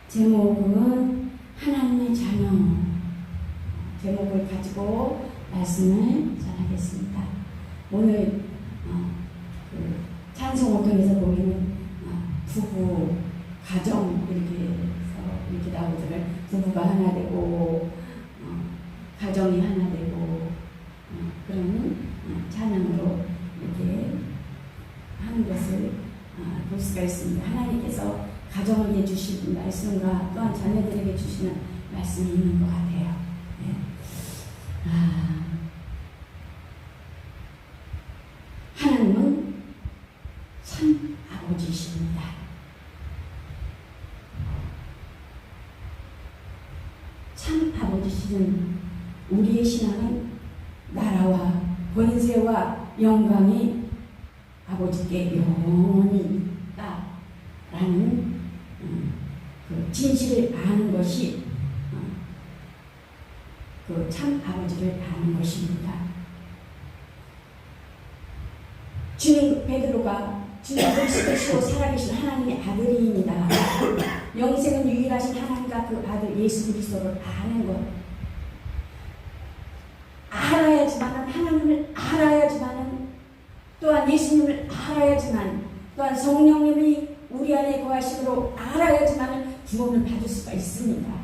제목은 하나님의 자녀 제목을 가지고 말씀을 전하겠습니다. 오늘 찬송을 통해서 보이는 부부, 가정 이렇게 나오잖아요. 부부가 하나 되고 가정이 하나 되고 그런 찬양으로 이렇게 하는 것을 볼 수가 있습니다. 하나님께서 가정을 내주시는 말씀과 또한 자녀들에게 주시는 말씀이 있는 것 같아요. 네. 하나님은 참 아버지십니다. 참 아버지시는 우리의 신앙은 나라와 권세와 영광이 아버지께 영원히 있다라는 그 진실을 아는 것이 그 참 아버지를 아는 것입니다. 주님 베드로가 주님 그리스도시요 살아계신 하나님의 아들이입니다. 영생은 유일하신 하나님과 그 아들 예수 그리스도를 아는 것. 알아야지만 하나님을 알아야지만 또한 예수님을 알아야지만 또한 성령님이 우리 안에 거하심으로 알아야지만 구원을 받을 수가 있습니다.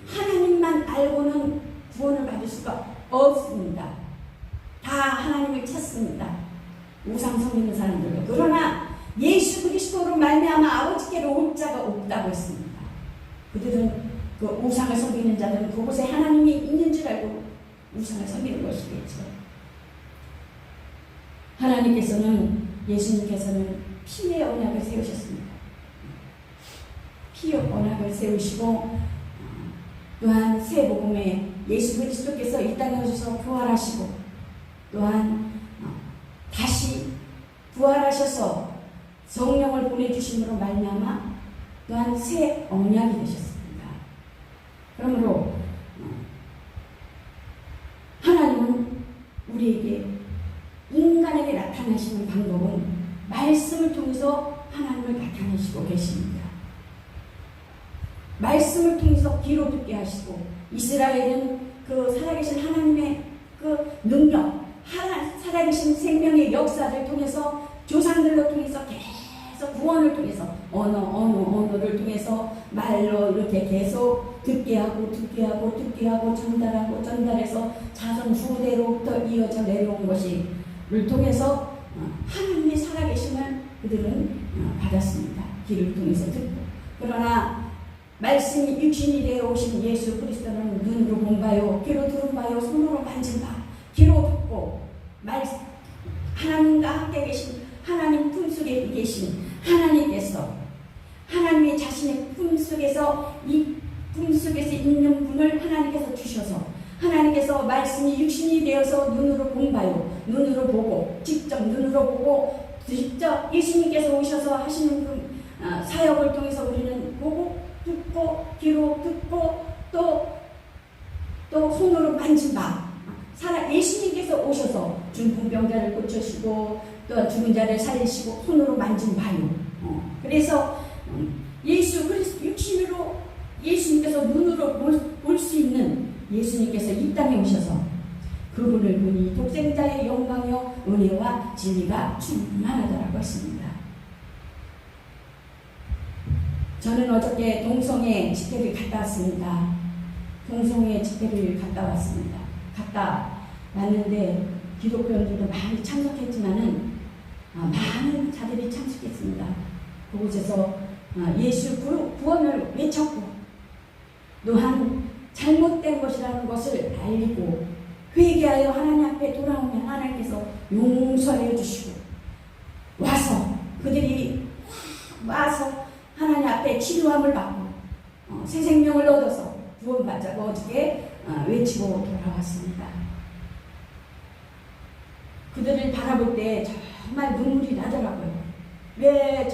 하나님만 알고는 구원을 받을 수가 없습니다. 다 하나님을 찾습니다. 우상 섬기는 사람들도. 그러나 예수 그리스도로 말미암아 아버지께로 올 자가 없다고 했습니다. 그들은 그 우상을 섬기는 자들은 그곳에 하나님이 있는 줄 알고 우상을 섬기는 것이겠죠. 예수님께서는 피의 언약을 세우셨습니다. 피의 언약을 세우시고 또한 새 복음에 예수 그리스도께서 이 땅에 오셔서 부활하시고 또한 다시 부활하셔서 성령을 보내주심으로 말미암아 또한 새 언약이 되셨습니다. 그러므로 하나님은 우리에게 인간에게 나타나시는 방법은 말씀을 통해서 하나님을 나타내시고 계십니다. 말씀을 통해서 귀로 듣게 하시고 이스라엘은 그 살아계신 하나님의 그 능력, 살아계신 생명의 역사를 통해서 조상들로 통해서 계속 구원을 통해서 언어를 통해서 말로 이렇게 계속 듣게 하고 전달해서 자손 후대로부터 이어져 내려온 것을 통해서 하나님의 살아계심을 그들은 받았습니다. 귀를 통해서 듣고. 그러나 말씀이 육신이 되어 오신 예수 그리스도는 눈으로 본 바요, 귀로 들은 바요, 손으로 만진 바, 귀로 듣고 하나님과 함께 계신 하나님 품속에 계신 하나님께서 하나님의 자신의 품속에서 이 품속에서 있는 분을 하나님께서 주셔서 하나님께서 말씀이 육신이 되어서 눈으로 본 바요, 눈으로 보고 직접 예수님께서 오셔서 하시는 그 사역을 통해서 우리는 보고 듣고 귀로 듣고 또 손으로 만진 바 예수님께서 오셔서 중풍병자를 고쳐시고 또 죽은 자를 살리시고 손으로 만진 바요. 그래서 예수 그리스도 육신으로 예수님께서 눈으로 볼 수 있는 예수님께서 이 땅에 오셔서 그분을 보니 독생자의 영광이요 은혜와 진리가 충만하더라고 했습니다. 저는 어저께 동성애 집회를 갔다 왔습니다. 갔다 왔는데 기독교인들도 많이 참석했지만은 많은 자들이 참석했습니다. 그곳에서 예수 구원을 외쳤고 또한 잘못된 것이라는 것을 알리고 회개하여 하나님 앞에 돌아오면 하나님께서 용서해 주시고 그들이 와서 하나님 앞에 치료함을 받고 새 생명을 얻어서 구원받자고 어저께 외치고 돌아왔습니다. 그들을 바라볼 때 정말 눈물이 나더라고요. 왜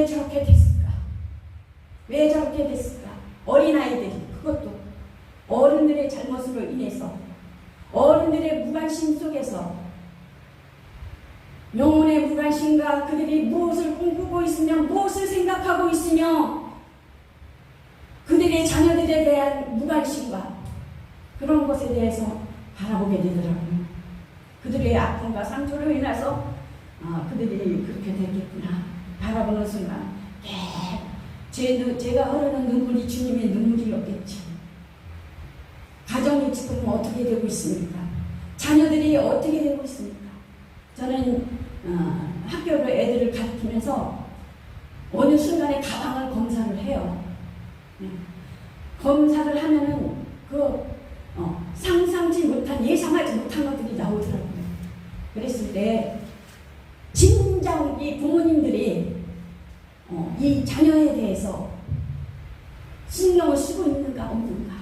저렇게 됐을까? 어린아이들이 그것도 어른들의 잘못으로 인해서 어른들의 무관심 속에서 영혼의 무관심 무관심과 그들이 무엇을 꿈꾸고 있으며 무엇을 생각하고 있으며 그들의 자녀들에 대한 무관심과 그런 것에 대해서 바라보게 되더라고요. 그들의 아픔과 상처로 인해서 그들이 그렇게 됐겠구나 바라보는 순간 제가 흐르는 눈물이 주님의 눈물이었겠죠. 가정이 지금 어떻게 되고 있습니까? 자녀들이 어떻게 되고 있습니까? 저는 학교로 애들을 가르치면서 어느 순간에 가방을 검사를 해요. 검사를 하면은 상상지 못한 예상하지 못한 것들이 나오더라고요. 그랬을 때 진정 이 부모님들이 이 자녀에 대해서 신경을 쓰고 있는가 없는가,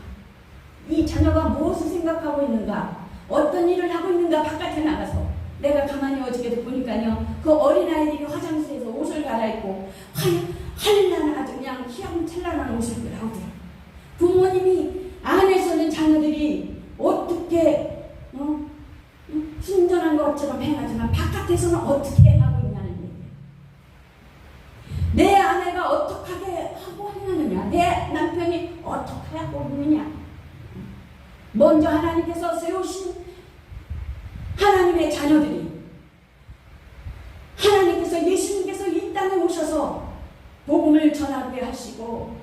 이 자녀가 무엇을 생각하고 있는가, 어떤 일을 하고 있는가. 바깥에 나가서 내가 가만히 어저께도 보니까요, 그 어린아이들이 화장실에서 옷을 갈아입고 환란한 아주 그냥 희양찬란한 옷을 나오더라고요. 부모님이 안에서는 자녀들이 어떻게 순전한 것처럼 행하지만 바깥에서는 어떻게 행하고 있냐는 얘기예요. 내 아내가 어떻게 하고 행하느냐, 내 남편이 어떻게 하고 있느냐. 먼저 하나님께서 세우신 하나님의 자녀들이, 하나님께서 예수님께서 이 땅에 오셔서 복음을 전하게 하시고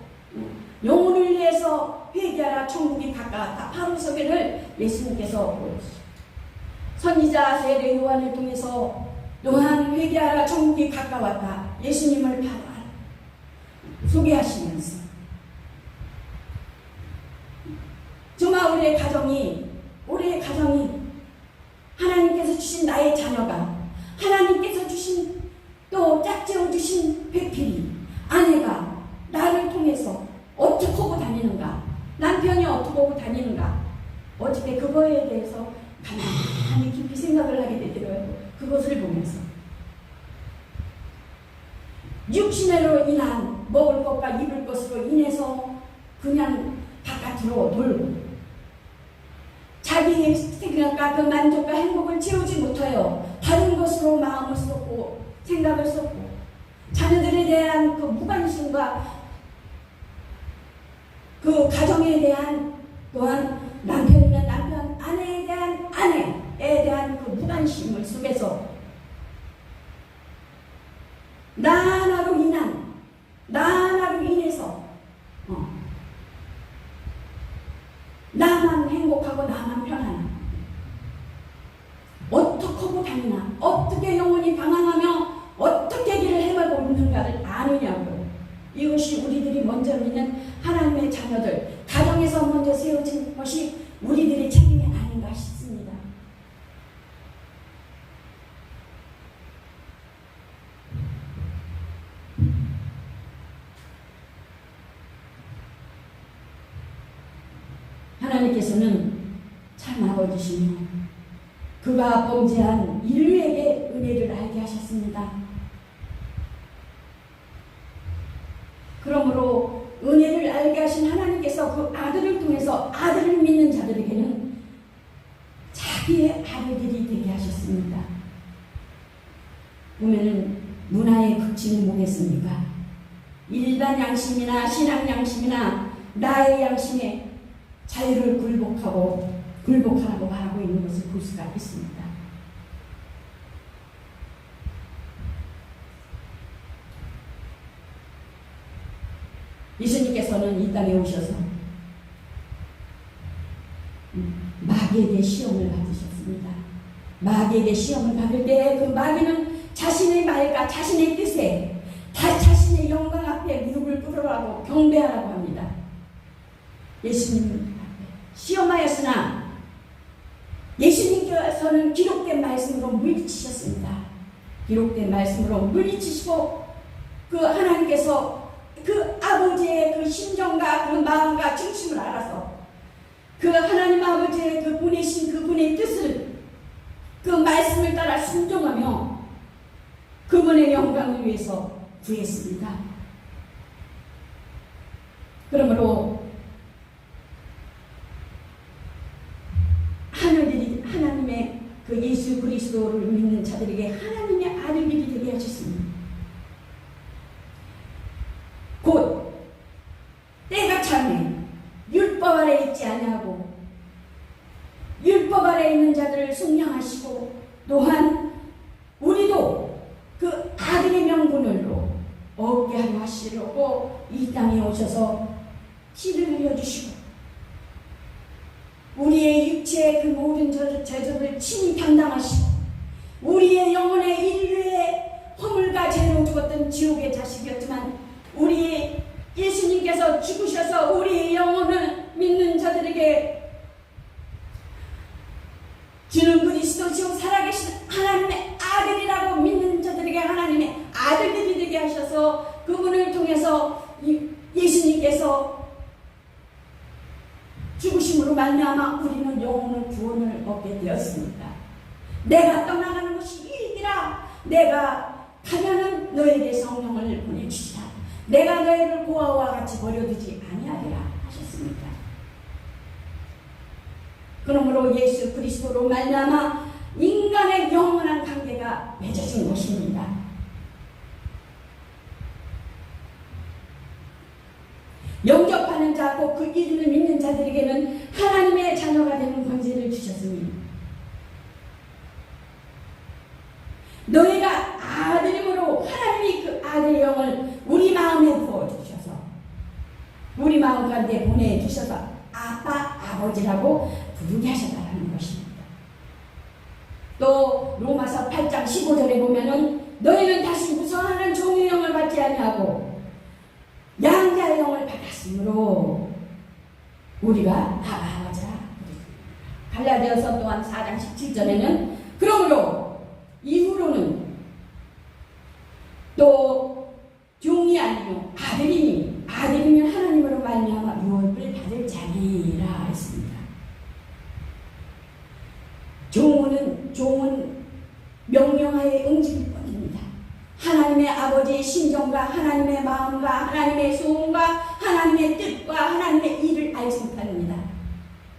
영혼을 위해서 회개하라 천국이 가까웠다. 바로 소개를 예수님께서 보여주시고, 선지자 세례 요한을 통해서 또한 회개하라 천국이 가까웠다. 예수님을 바로 소개하시면서 정말 우리의 가정이 하나님께서 주신 나의 자녀가, 하나님께서 주신 또 짝지어 주신 배필이, 아내가 나를 통해서 어떻게 하고 다니는가, 남편이 어떻게 하고 다니는가, 어떻게 그거에 대해서 가만히 깊이 생각을 하게 되더라고요. 그것을 보면서 육신으로 인한 먹을 것과 입을 것으로 인해서 그냥 바깥으로 돌고 자기의 생각과 그 만족과 행복을 채우지 못하여 다른 것으로 마음을 쏟고 생각을 쏟고, 자녀들에 대한 그 무관심과 그 가정에 대한, 또한 남편이면 남편, 아내에 대한 아내에 대한 그 무관심을 속에서 나로 인해서 나만 행복하고 나만 편하나, 어떻게 하고 다니나, 어떻게 영혼이 방황하며 어떻게 길을 헤매고 있는가를 아느냐고요. 이것이 우리들이 먼저 믿는 하나님의 자녀들, 가정에서 먼저 세워진 것이 우리들의 책임이 아닌가 싶습니다. 하나님께서는 참 아버지시며 그가 범죄한 인류에게 은혜를 알게 하셨습니다. 그러므로 은혜를 알게 하신 하나님께서 그 아들을 통해서 아들을 믿는 자들에게는 자기의 아들들이 되게 하셨습니다. 보면은 문화의 극치는 뭐겠습니까? 일반 양심이나 신앙 양심이나 나의 양심에 자유를 굴복하라고 말하고 있는 것을 볼 수가 있습니다. 예수님께서는 이 땅에 오셔서 마귀에게 시험을 받으셨습니다. 마귀에게 시험을 받을 때 그 마귀는 자신의 말과 자신의 뜻에 자신의 영광 앞에 무릎을 꿇으라고 경배하라고 합니다. 예수님 시험하였으나 예수님께서는 기록된 말씀으로 물리치셨습니다. 기록된 말씀으로 물리치시고 그 하나님께서 그 아버지의 그 심정과 그 마음과 중심을 알아서 그 하나님 아버지의 그 보내신 그분의 뜻을, 그 말씀을 따라 순종하며 그분의 영광을 위해서 구했습니다. 그러므로 하나님의 그 예수 그리스도를 믿는 자들에게 하나님의 아들들이 되게 사람이 율법 아래 있지 아니하고 율법 아래 있는 자들을 속량하시고 또한 우리도 그 아들의 명분으로 얻게 하려 하시려고 이 땅에 오셔서 피를 흘려주시고 우리의 육체의 그 모든 죄를 친히 담당하시고 우리의 영혼의 인류의 허물과 죄로 죽었던 지옥의 자식이었지만 우리 예수님께서 죽으셔서 우리의 영혼을 믿는 자들에게 주는 그리스도시요 살아계신 하나님의 아들이라고 믿는 자들에게 하나님의 아들들이 되게 하셔서 그분을 통해서 예수님께서 죽으심으로 말미암아 우리는 영혼의 구원을 얻게 되었습니다. 내가 떠나가는 것이 이익이라. 내가 가면은 너에게 성령을 보내주시라. 내가 너희를 고아와 같이 버려두지 아니하리라 하셨습니다. 그러므로 예수 그리스도로 말미암아 인간의 영원한 관계가 맺어진 것입니다. 영접하는 자, 곧 그 이름을 믿는 자들에게는 하나님의 자녀가 되는 권세를 주셨으니 너희가 아들임으로 하나님이 그 아들의 영을 우리 마음에 부어주셔서 우리 마음 가운데 보내주셔서 아빠, 아버지라고 부르게 하셨다는 것입니다. 또 로마서 8장 15절에 보면은 너희는 다시 무서워하는 종의 영을 받지 아니하고 양자의 영을 받았으므로 우리가 아빠, 아버지라 부르십니다. 갈라디아서 또한 4장 17절에는 그러므로 이후로는 또 종이 아니요 아들이면 하나님으로 말미암아 유업을 받을 자니라 했습니다. 종은 명령하에 응집일 뿐입니다. 하나님의 아버지의 심정과 하나님의 마음과 하나님의 소원과 하나님의 뜻과 하나님의 일을 알지 못합니다.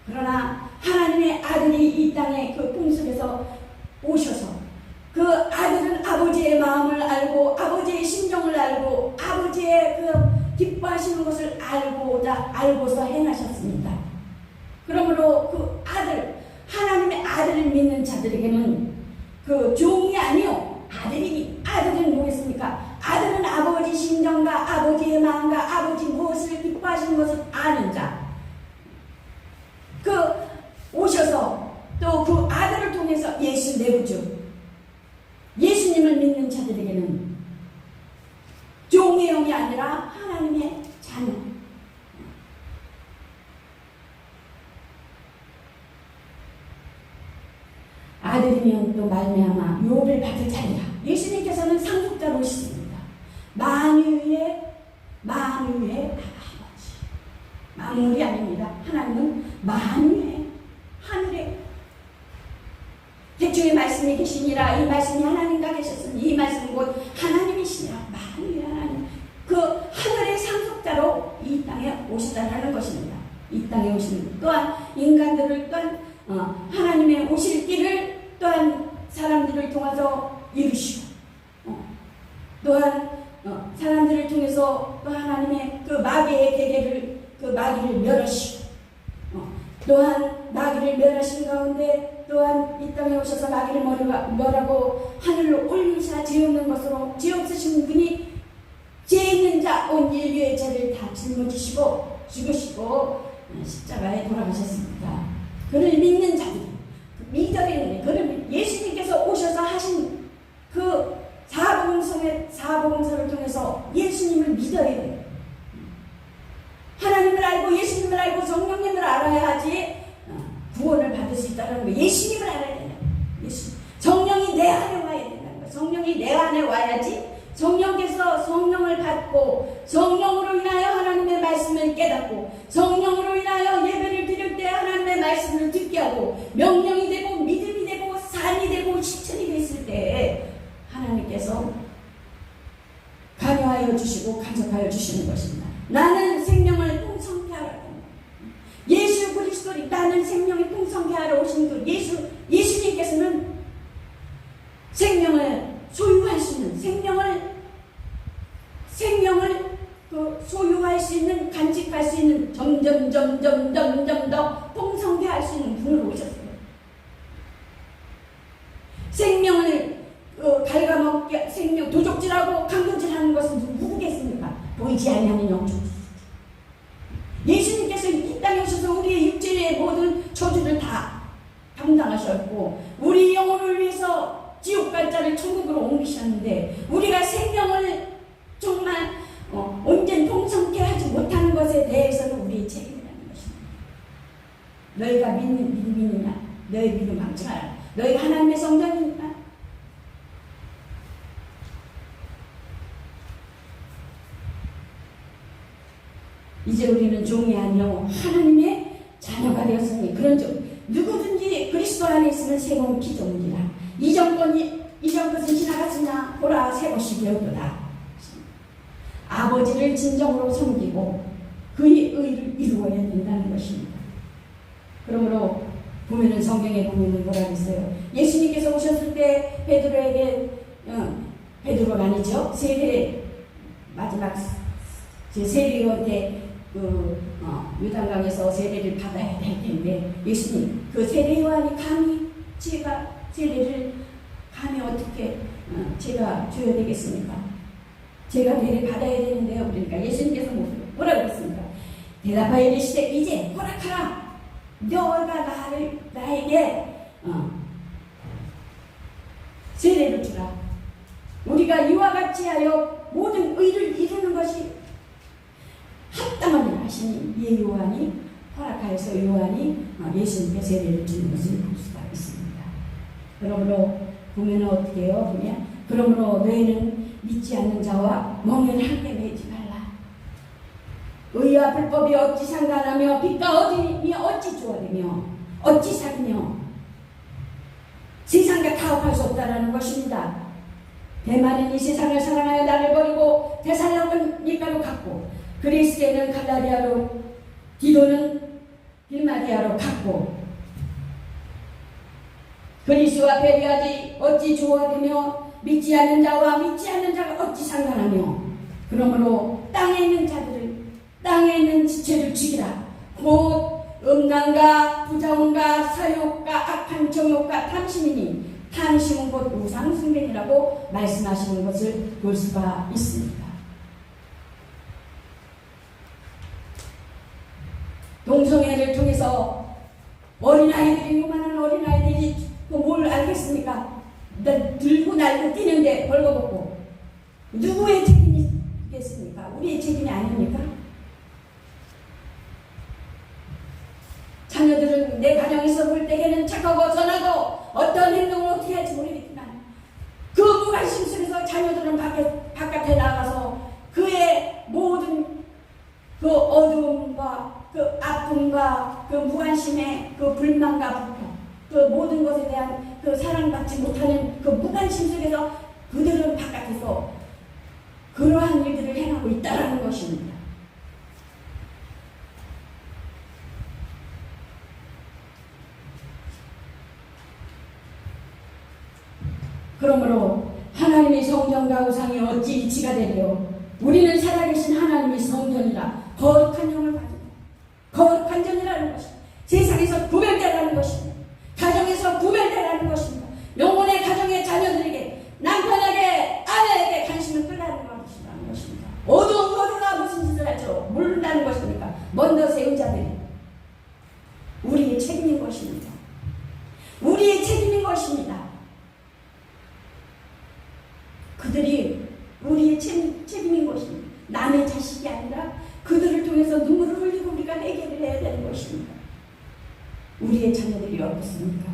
그러나 하나님의 아들이 이 땅에 그 풍속에서 오셔서 그 아들은 아버지의 마음을 알고 아버지의 심정을 알고 아버지의 그 기뻐하시는 것을 알고서 행하셨습니다. 그러므로 그 아들, 하나님의 아들을 믿는 자들에게는 그 종이 아니요 아들은 뭐겠습니까? 아들은 아버지 심정과 아버지의 마음과 아버지 무엇을 기뻐하시는 것을 아는 자. 그 오셔서 또 그 아들을 통해서 예수 내 구주 예수님을 믿는 자들에게는 종의 영이 아니라 하나님의 자녀. 아들이면 또 말미암아 유업을 받을 자리라. 예수님께서는 상속자로 오셨습니다. 만유의 아버지. 만물이 아닙니다. 하나님은 만유의 하늘의 태초에 말씀이 계시니라. 이 말씀이 하나님과 계셨으니 이 말씀은 곧 하나님이시니라. 만유의 하나님. 그 하늘의 상속자로 이 땅에 오시다라는 것입니다. 이 땅에 오시는 또한 인간들을 또한 하나님의 오실 길을 또한 사람들을 통해서 이루시고 또한 사람들을 통해서 또 하나님의 그 마귀의 계계를 그 마귀를 멸하시고 또한 마귀를 멸하신 가운데 또한 이 땅에 오셔서 마귀를 멸하고 하늘로 올리사 죄 없는 것으로 죄 없으신 분이 죄 있는 자 온 인류의 죄를 다 짊어지시고 죽으시고 십자가에 돌아가셨습니다. 그를 믿는 자들이 믿어야 그를 예수님께서 오셔서 하신 그 사복음서를 통해서 예수님을 믿어야 돼요. 하나님을 알고 예수님을 알고 성령님을 알아야지 구원을 받을 수 있다는 거예요. 예수님을 알아야 돼요. 성령이 내 안에 와야 된다는 거예요. 성령이 내 안에 와야지 성령께서 성령을 받고 성령으로 인하여 하나님의 말씀을 깨닫고 성령으로 인하여 예배를 드릴 때 하나님의 말씀을 듣게 하고 명령이 되고 믿음이 되고 삶이 되고 실천이 됐을 때 하나님께서 관여하여 주시고 간섭하여 주시는 것입니다. 나는 생명을 풍성케 하라. 예수 그리스도 나는 생명이 풍성케 하러 오신 그 예수님께서는 생명을 소유할 수 있는 생명을 그 소유할 수 수 있는, 간직할 수 있는, 점점 더 풍성케 할 수 있는 분으로 오셨어요. 생명을 갉아먹게, 생명 도적질하고 강도질하는 것은 누구겠습니까? 보이지 않는 영적. 예수님께서 이 땅에 오셔서 우리의 육체의 모든 저주를 다 감당하셨고 우리 영혼을 위해서 지옥 갈 자를 천국으로 옮기셨는데 우리가 생명을 정말 온전히 풍성케 하지 못하는 것에 대해서는 우리의 책임이라는 것입니다. 너희가 믿느냐? 너희 믿음 망치 마라. 너희가 하나님의 성전이니까. 이제 우리는 종이 아니요 하나님의 자녀가 되었으니 그런 점 누구든지 그리스도 안에 있으면 새로운 기종이라. 이전 것은 지나갔으나 보라 새 것이 되었도다. 아버지를 진정으로 섬기고 그의 의를 이루어야 된다는 것입니다. 그러므로 보면은 성경에 보면은 뭐라 그랬어요? 예수님께서 오셨을 때 베드로에게 베드로가 아니죠? 세례 마지막 세례요한테 요단강에서 세례를 받아야 될 텐데 예수님 그 세례요한이 감히 제가 세례를 감히 어떻게 제가 줘야 되겠습니까? 제가 세례 받아야 되는데요. 그러니까 예수님께서 뭐라 그랬습니까? 대답하여 이르시되 이제 허락하라. 너가 나에게 세례를 주라. 우리가 이와 같이 하여 모든 의를 이루는 것이 합당한 일 하시니 이 요한이 허락하여서 요한이 예수님께 세례를 주는 것을 볼 수가 있습니다. 그러므로 보면 어떻게 해요? 보면 그러므로 너희는 믿지 않는 자와 멍에를 함께 매지 말라. 의와 불법이 어찌 상관하며 빛과 어둠이 어찌 조화되며 어찌 사귀며 세상과 타협할 수 없다라는 것입니다. 대만은 이 세상을 사랑하여 나를 버리고 데살로니가로 갔고 그리스도는 갈라디아로 디도는 빌마디아로 갔고 그리스와 베리아지 어찌 조화되며 믿지 않는 자와 믿지 않는 자가 어찌 상관하며 그러므로 땅에 있는 자들을 땅에 있는 지체를 죽이라. 곧 음란과 부자원과 사욕과 악한 정욕과 탐심이니 탐심은 곧 우상숭배이라고 말씀하시는 것을 볼 수가 있습니다. 동성애를 통해서 어린아이들이 요만한 어린아이들이 뭘 알겠습니까? 들고 날고 뛰는데 벌거벗고 누구의 책임이겠습니까? 우리의 책임이 아닙니까? 자녀들은 내 가정에서 볼 때에는 착하고 선하고 어떤 행동을 어떻게 할지 모르겠지만 그 무관심 속에서 자녀들은 바깥에 나가서 그의 모든 그 어두움과 그 아픔과 그 무관심의 그 불만과 불평 그 모든 것에 대한 그 사랑받지 못하는 그 무관심 속에서 그들은 바깥에서 그러한 일들을 행하고 있다는 것입니다. 그러므로 하나님의 성전과 우상이 어찌 일치가 되리요? 우리는 살아계신 하나님의 성전이라 거룩한 영을 가지고 거룩한 전이라는 것입니다. 세상에서 구별되라는 것입니다. 가정에서 구별되라는 것입니다. 영혼의 가정의 자녀들에게 남편에게 아내에게 관심을 끌라는 것입니다. 어두운 모두가 무슨 짓을 할지 모른다는 것입니까? 먼저 세운 자들이 우리의 책임인 것입니다. 우리의 책임인 것입니다. 그들이 우리의 책임인 것입니다. 남의 자식이 아니라 그들을 통해서 눈물을 흘리고 우리가 해결을 해야 되는 것입니다. 우리의 자녀들이 어떻습니까?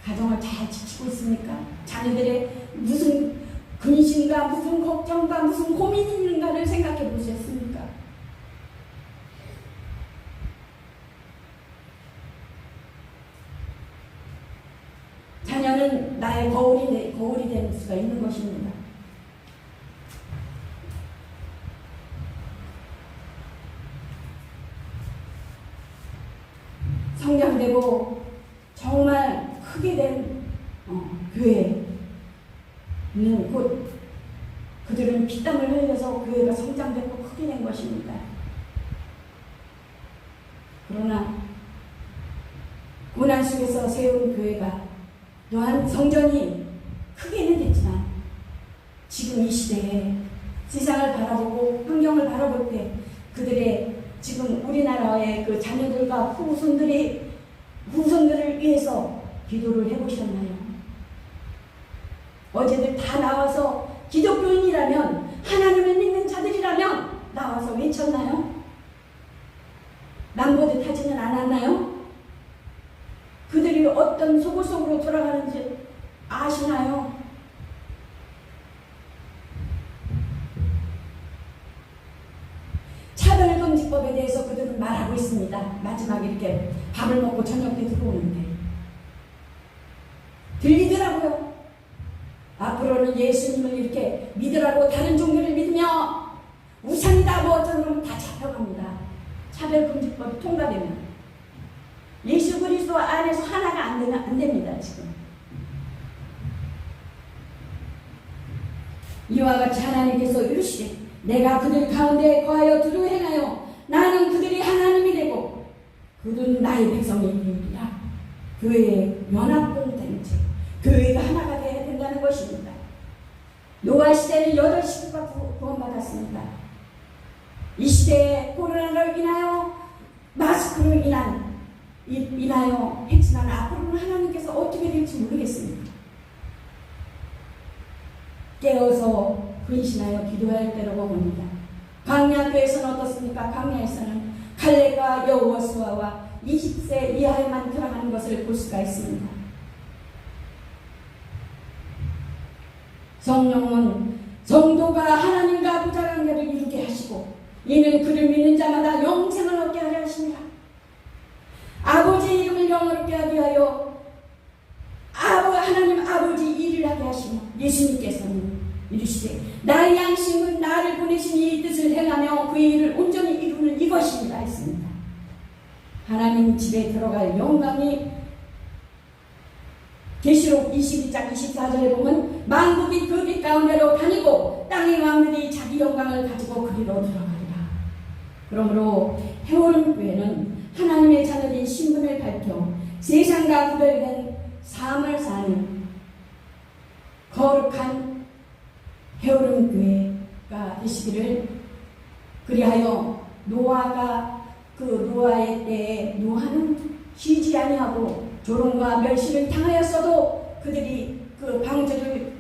가정을 잘 지키고 있습니까? 자녀들의 무슨 근심과 무슨 걱정과 무슨 고민이 있는가를 생각해 보셨습니까? 자녀는 나의 거울이 될 수가 있는 것입니다. 성장되고 정말 크게 된 교회는 곧 그들은 피땀을 흘려서 교회가 성장되고 크게 된 것입니다. 그러나 고난 속에서 세운 교회가 또한 성전이 크게는 됐지만 지금 이 시대에 세상을 바라보고 환경을 바라볼 때 그들의 지금 우리나라의 그 자녀들과 후손들을 위해서 기도를 해보셨나요? 어제들 다 나와서 기독교인이라면, 하나님을 믿는 자들이라면 나와서 외쳤나요? 남보듯 하지는 않았나요? 그들이 어떤 속으로 돌아가는지 아시나요? 차별금지법에 대해서 그들은 말하고 있습니다. 마지막에 이렇게 밥을 먹고 저녁 때 들어오는데 들리더라고요. 앞으로는 예수님을 이렇게 믿으라고 다른 종교를 믿으며 우상이다 뭐 어쩌면 다 잡혀갑니다. 차별금지법이 통과되면 예수 그리스도 안에서 하나가 안 됩니다. 지금 이와 같이 하나님께서 이르시되 내가 그들 가운데 거하여 두루 행하여 나는 그들이 하나님이 되고 그들은 나의 백성이 되리라. 교회의 연합공동체, 교회가 하나가 되어야 된다는 것입니다. 노아 시대는 8식구가 구원받았습니다. 이 시대에 코로나로 인하여 마스크로 인하여 했지만 앞으로는 하나님께서 어떻게 될지 모르겠습니다. 깨어서 근신하여 기도해야 할 때라고 봅니다. 광야교회에서는 어떻습니까? 광야에서는 갈렙과 여호수아와 20세 이하에만 들어가는 것을 볼 수가 있습니다. 성령은 성도가 하나님과 부자관계를 이루게 하시고 이는 그를 믿는 자마다 영생을 얻게 하려 하십니다. 아버지의 이름을 영어롭게 하게 하여 하나님 아버지 일을 하게 하시며 예수님께서는 이르시되 나의 양심은 나를 보내신 이 뜻을 행하며 그 일을 온전히 이루는 이것입니다 했습니다. 하나님 집에 들어갈 영광이 계시록 22장 24절에 보면 만국이 그 빛 가운데로 다니고 땅의 왕들이 자기 영광을 가지고 그리로 들어가리라. 그러므로 해오는 교회는 하나님의 자녀된 신분을 밝혀 세상과 구별된 삶을 사는 거룩한 해오는 교회가 되시기를, 그리하여 노아가 그 노아의 때에 노아는 쉬지 아니하고 조롱과 멸시를 당하였어도 그들이 그 방주를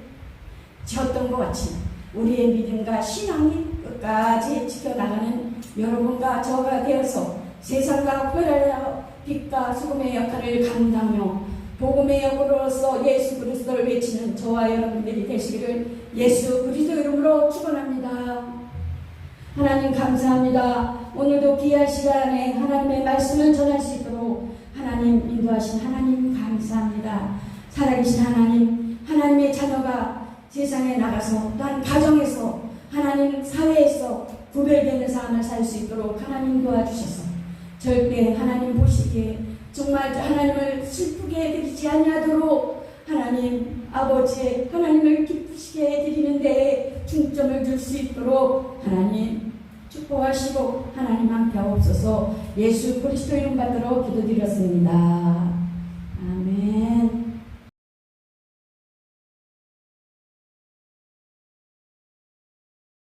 지었던 것 같이 우리의 믿음과 신앙이 끝까지 지켜나가는 여러분과 저가 되어서 세상과 구별하여 빛과 소금의 역할을 감당하며 복음의 역으로서 예수 그리스도를 외치는 저와 여러분들이 되시기를 예수 그리스도 이름으로 축원합니다. 하나님 감사합니다. 오늘도 귀한 시간에 하나님의 말씀을 전할 수 있도록 하나님 인도하신 하나님 감사합니다. 살아계신 하나님, 하나님의 자녀가 세상에 나가서 또한 가정에서 하나님 사회에서 구별되는 삶을 살 수 있도록 하나님 도와주셔서 절대 하나님 보시기에 정말 하나님을 슬프게 해드리지 아니하도록 하나님 아버지의 하나님을 기쁘시게 해드리는 데에 중점을 줄 수 있도록 하나님 축복하시고 하나님 함께 하옵소서. 예수 그리스도 이름 받들어 기도드렸습니다.